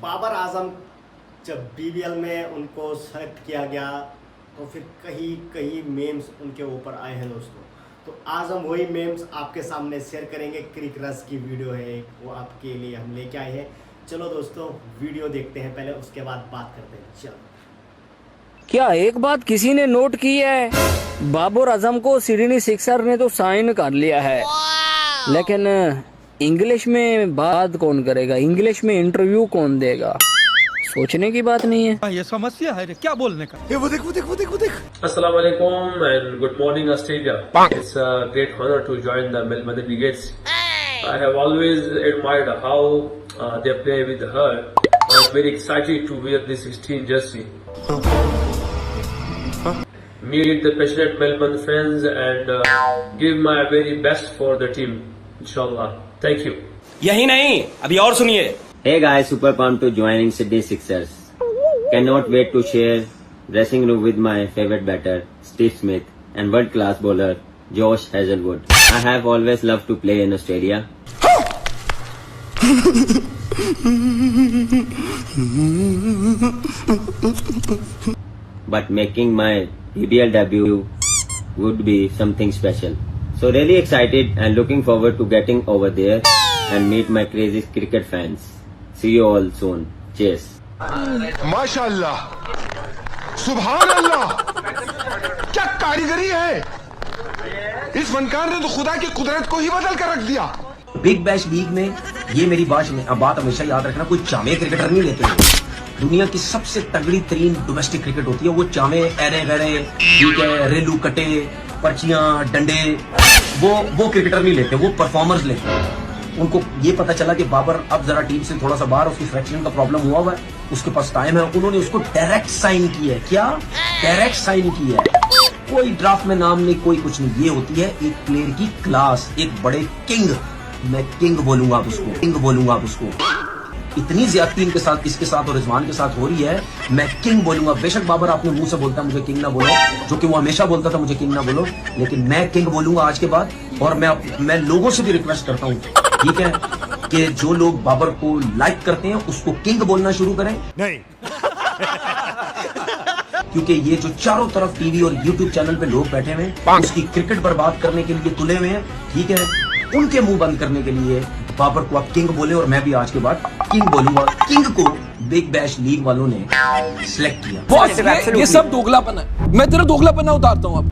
बाबर आजम जब बीबीएल में उनको सेलेक्ट किया गया तो फिर कहीं कहीं मेम्स उनके ऊपर आए हैं दोस्तों। तो आज हम वही मेम्स आपके सामने शेयर करेंगे। क्रिकरस की वीडियो है वो आपके लिए हम लेके आए हैं। चलो दोस्तों वीडियो देखते हैं पहले, उसके बाद बात करते हैं। चलो, क्या एक बात किसी ने नोट की है, बाबर आजम को सिडनी सिक्सर ने तो साइन कर लिया है, लेकिन इंग्लिश में बात कौन करेगा, इंग्लिश में इंटरव्यू कौन देगा? सोचने की बात नहीं है। ये समस्या है क्या बोलने का। ये वो देख। Assalamu alaikum and good morning Australia. It's a great honor to join the Melbourne Brigades. I have always admired how they play with her. I'm very excited to wear this 16 jersey. Meet the passionate Melbourne fans and give my very best for the team. Inshallah. Thank you. यही नहीं, अभी और सुनिए। Hey guys, super pumped to joining Sydney Sixers. Cannot wait to share dressing room with my favorite batter, Steve Smith, and world-class bowler, Josh Hazelwood. I have always loved to play in Australia. But making my BBL debut would be something special. So really excited and looking forward to getting over there and meet my crazy cricket fans. See you all soon. Cheers. माशाअल्लाह, सुभान अल्लाह, क्या कारीगरी है। इस फनकार ने तो खुदा की कुदरत को ही बदल कर रख दिया। बिग बैश लीग में ये मेरी बात हमेशा याद रखना, कोई चामे क्रिकेटर नहीं लेते हैं। दुनिया की सबसे तगड़ी तरीन डोमेस्टिक क्रिकेट होती है, वो चामे एरे वेरे, ठीक है, रेलू कटे, पर्चियां, डंडे, वो क्रिकेटर नहीं लेते, वो परफॉर्मर्स लेते हैं। उनको ये पता चला कि बाबर अब जरा टीम से थोड़ा सा बाहर, उसकी फ्रैक्चरिंग का प्रॉब्लम हुआ है, उसके पास टाइम है, उन्होंने उसको डायरेक्ट साइन किया है। क्या डायरेक्ट साइन किया है? कोई ड्राफ्ट में नाम नहीं, कोई कुछ नहीं। ये होती है एक प्लेयर की क्लास, एक बड़े किंग, मैं किंग बोलूंगा आप उसको, इतनी ज्यादती इनके साथ, इसके साथ और रिजवान के साथ हो रही है, मैं किंग बोलूंगा। बेशक बाबर अपने मुंह से बोलता है मुझे किंग ना बोलो, जो कि वो हमेशा बोलता था मुझे किंग ना बोलो, लेकिन मैं किंग बोलूंगा आज के बाद। और मैं लोगों से भी रिक्वेस्ट करता हूँ, ठीक है, कि जो लोग बाबर को लाइक करते हैं उसको किंग बोलना शुरू करें। नहीं। क्योंकि ये जो चारों तरफ टीवी और यूट्यूब चैनल पे लोग बैठे हुए हैं, उसकी क्रिकेट बर्बाद करने के लिए तुले हुए हैं, ठीक है, उनके मुंह बंद करने के लिए बाबर को आप किंग बोले, और मैं भी आज के बाद किंग बोलूंगा। किंग को बिग बैश लीग वालों ने सिलेक्ट किया। बॉस, ये सब दोगलापन है, मैं तेरा दोगलापन उतारता हूँ अब।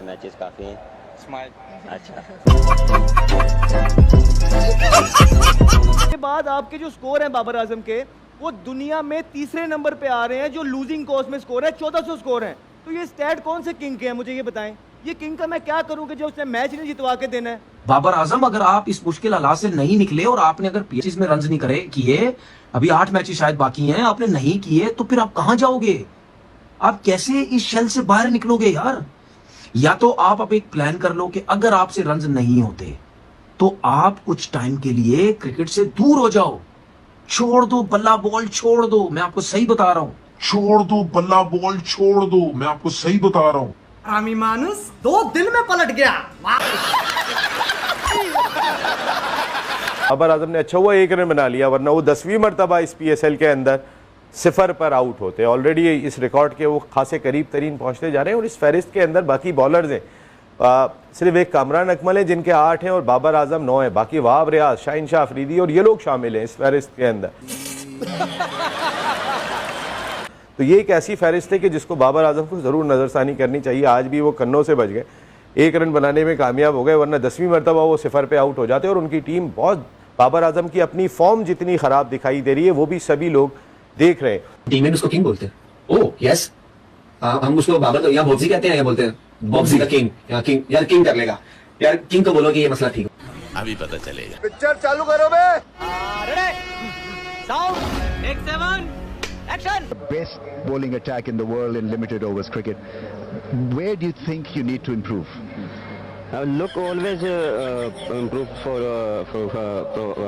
मैचेस काफी हैं। अच्छा। के बाद आपके जो स्कोर हैं बाबर आजम के, वो दुनिया में तीसरे नंबर पे आ रहे हैं, जो लूजिंग कोस्ट में स्कोर है 1400 स्कोर है। तो ये स्टैट कौन से किंग के हैं, मुझे ये बताएं। ये किंग का मैं क्या करूं कि जो उसने मैच नहीं जितवा के देना है। बाबर आजम, अगर आप इस मुश्किल हालात से नहीं निकले और आपने अगर पीएचएस में रन नहीं किए, अभी 8 मैचेस शायद बाकी हैं, आपने नहीं किए, तो फिर आप कहां जाओगे? आप कैसे इस शेल से बाहर निकलोगे यार? या तो आप अब एक प्लान कर लो कि अगर आपसे रन नहीं होते तो आप कुछ टाइम के लिए क्रिकेट से दूर हो जाओ, छोड़ दो बल्ला बॉल, छोड़ दो, मैं आपको सही बता रहा हूँ, छोड़ दो बल्ला बॉल, छोड़ दो, मैं आपको सही बता रहा हूँ। आमी मानुस 2 दिन में पलट गया। बाबर आजम ने अच्छा हुआ 1 रन बना लिया, वरना वो 10वीं मरतबा इस PSL के अंदर 0 पर आउट होते। ऑलरेडी इस रिकॉर्ड के वो खासे करीब तरीन पहुंचते जा रहे हैं। और इस फहरिस्त के अंदर बाकी बॉलर्स हैं, सिर्फ एक कामरान अकमल है जिनके 8 हैं और बाबर आजम 9 है, बाकी वहाब रियाज, शाहीन शाह अफरीदी और ये लोग शामिल हैं इस फहरिस्त के अंदर। तो ये एक ऐसी फहरिस्त है कि जिसको बाबर आजम को ज़रूर नज़रसानी करनी चाहिए। आज भी वो कन्नों से बच गए, 1 रन बनाने में कामयाब हो गए, वरना 10वीं मरतबा वो 0 पे आउट हो जाते। और उनकी टीम बहुत, बाबर आजम की अपनी फॉर्म जितनी ख़राब दिखाई दे रही है वो भी सभी लोग देख रहे हैं। टीम में उसको किंग बोलते हैं। ओह यस, हम उसको बाबर तो यहाँ बॉक्सी कहते हैं, या बोलते हैं बॉक्सी का किंग, या किंग, यार किंग कर लेगा यार, किंग को बोलो कि ये मसला ठीक है, अभी पता चलेगा। पिक्चर चालू करो बे। Sound, take 7, action. Best bowling attack in the world in limited overs cricket. Where do you think you need to improve? Look, always improve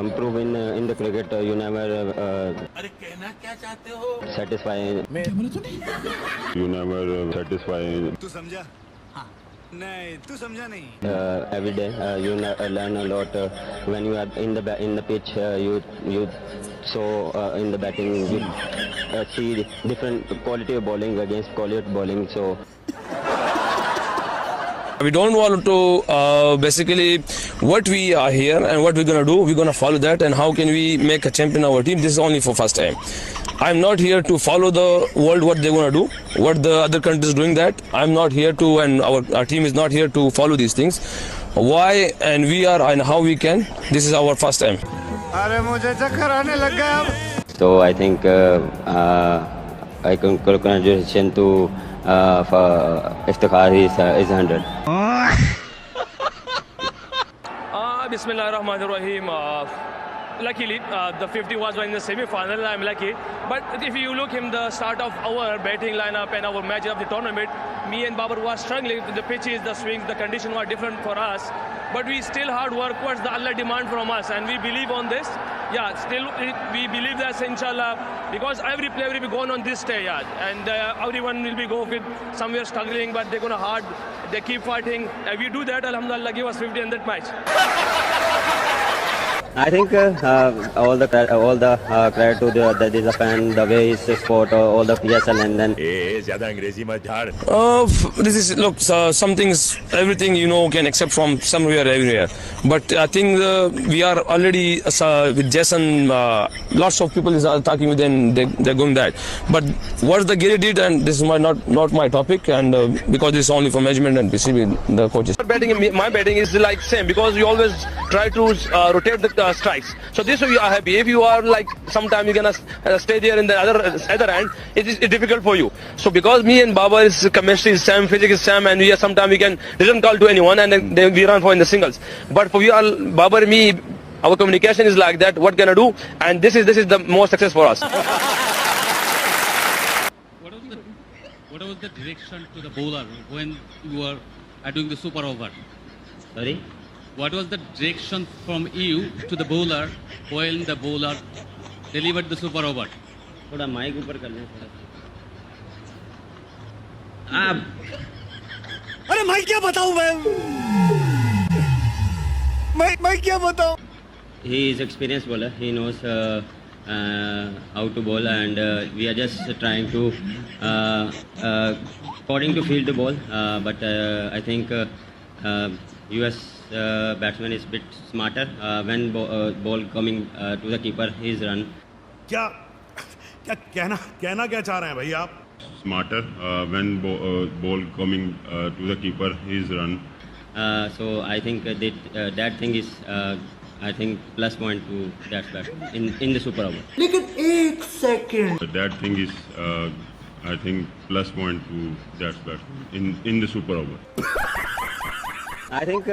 improve in the cricket. You never अरे कहना क्या चाहते हो? satisfy. मैं बोला तो नहीं। You never satisfy. तू समझा? हाँ। नहीं तू समझा नहीं. Every day you learn a lot. When you are in the pitch, you so in the batting you see different quality of bowling against quality of bowling. So We don't want to basically what we are here and what we're gonna do. We're gonna follow that, and how can we make a champion our team? This is only for first time. I'm not here to follow the world what they're gonna do, what the other countries doing that. I'm not here to, and our team is not here to follow these things. Why and we are and how we can. This is our first time. अरे मुझे चक्कर आने लग गया अब. So I think I congratulations to for Iftikhar is 100. Bismillahirrahmanirrahim. Luckily, the 50 was in the semi-final. I'm lucky. But if you look in the start of our batting lineup and our match of the tournament, me and Babar was struggling. The pitches, the swings, the condition were different for us. But we still hard work towards the Allah demand from us, and we believe on this. Yeah, still we believe that inshallah, because every player will be going on this day, yeah, and everyone will be go with somewhere struggling, but they're gonna hard. They keep fighting. If we do that, alhamdulillah, give us 50 in that match. I think all the credit to the fan, the way he support all the PSL, and then ज़्यादा अंग्रेजी मत झाड़. This is look some things, everything can accept from somewhere everywhere. But I think we are already with Jason. Lots of people are talking with them. They're going that. But what the Giri did, and this is not my topic, and because this is only for management and PCB, the coaches. My batting is like same because we always try to rotate the strikes. So this way we are happy. If you are like sometime you're gonna stay there in the other end, it is difficult for you. So because me and Babar's chemistry is same, physics is same, and we are sometimes we can didn't call to anyone, and then we run for in the singles. But for we are Babar me, our communication is like that. What can I do? And this is the most success for us. What was the direction to the bowler when you were doing the super over? Sorry. What was the direction from you to the bowler when the bowler delivered the super over? थोड़ा mic ऊपर कर लें थोड़ा. अरे मैं क्या बताऊं मैं क्या बताऊं. He is experienced bowler. He knows how to bowl, and we are just trying to according to field the ball. But I think US batsman is a bit smarter. When ball coming to the keeper, his run. क्या कहना क्या चाह रहे हैं भाई आप. Smarter when ball coming to the keeper, his run. So I think that thing is I think plus point to that batsman in the super over. लेकिन एक second. That thing is I think plus point to that batsman in the super over. I think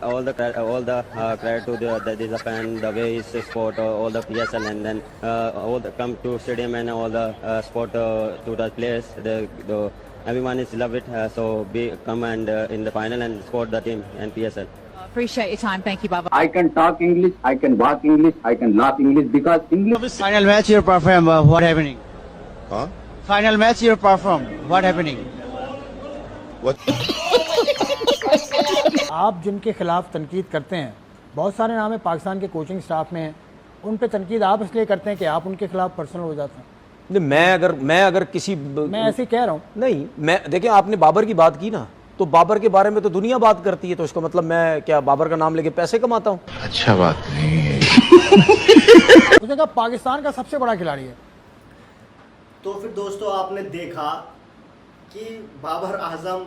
all the credit to the fan, the way he support all the PSL, and then all the come to stadium and all the support to the players. Everyone is love it. So come and in the final and support the team and PSL. Appreciate your time. Thank you, Baba. I can talk English, I can walk English, I can laugh English because English. Final match you perform. What happening? Huh? Final match you perform. What happening? What? आप जिनके खिलाफ तनकीद करते हैं, बहुत सारे नाम है पाकिस्तान के कोचिंग स्टाफ में हैं, उन पे तनकीद आप इसलिए करते हैं कि आप उनके खिलाफ पर्सनल हो जाते हैं. नहीं, मैं अगर किसी मैं ऐसे कह रहा हूँ. नहीं, मैं देखिए आपने बाबर की बात की ना, तो बाबर के बारे में तो दुनिया बात करती है, तो इसका मतलब मैं क्या बाबर का नाम लेके पैसे कमाता हूँ? अच्छा बात नहीं है. उसने कहा पाकिस्तान का सबसे बड़ा खिलाड़ी है. तो फिर दोस्तों आपने देखा कि बाबर आजम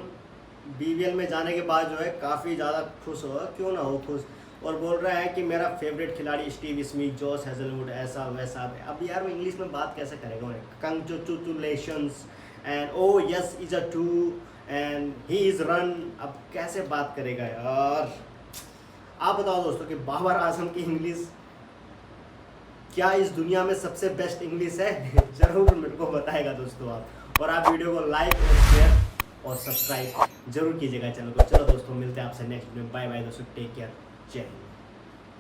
BBL में जाने के बाद जो है काफ़ी ज़्यादा खुश हुआ. क्यों ना हो खुश, और बोल रहा है कि मेरा फेवरेट खिलाड़ी स्टीव स्मिथ, जॉश हेजलवुड, ऐसा वैसा. अब यार वो इंग्लिश में बात कैसे करेगा उन्हें. Congratulations and oh yes is a to and he is run. अब कैसे बात करेगा यार. आप बताओ दोस्तों कि बाबर आजम की इंग्लिश क्या इस दुनिया में सबसे बेस्ट इंग्लिश है? ज़रूर मेरे को बताएगा दोस्तों आप. और आप वीडियो को लाइक और शेयर और सब्सक्राइब जरूर कीजिएगा चैनल को. चलो दोस्तों मिलते हैं आपसे नेक्स्ट में. बाय बाय दोस्तों, टेक केयर, जय हिंद.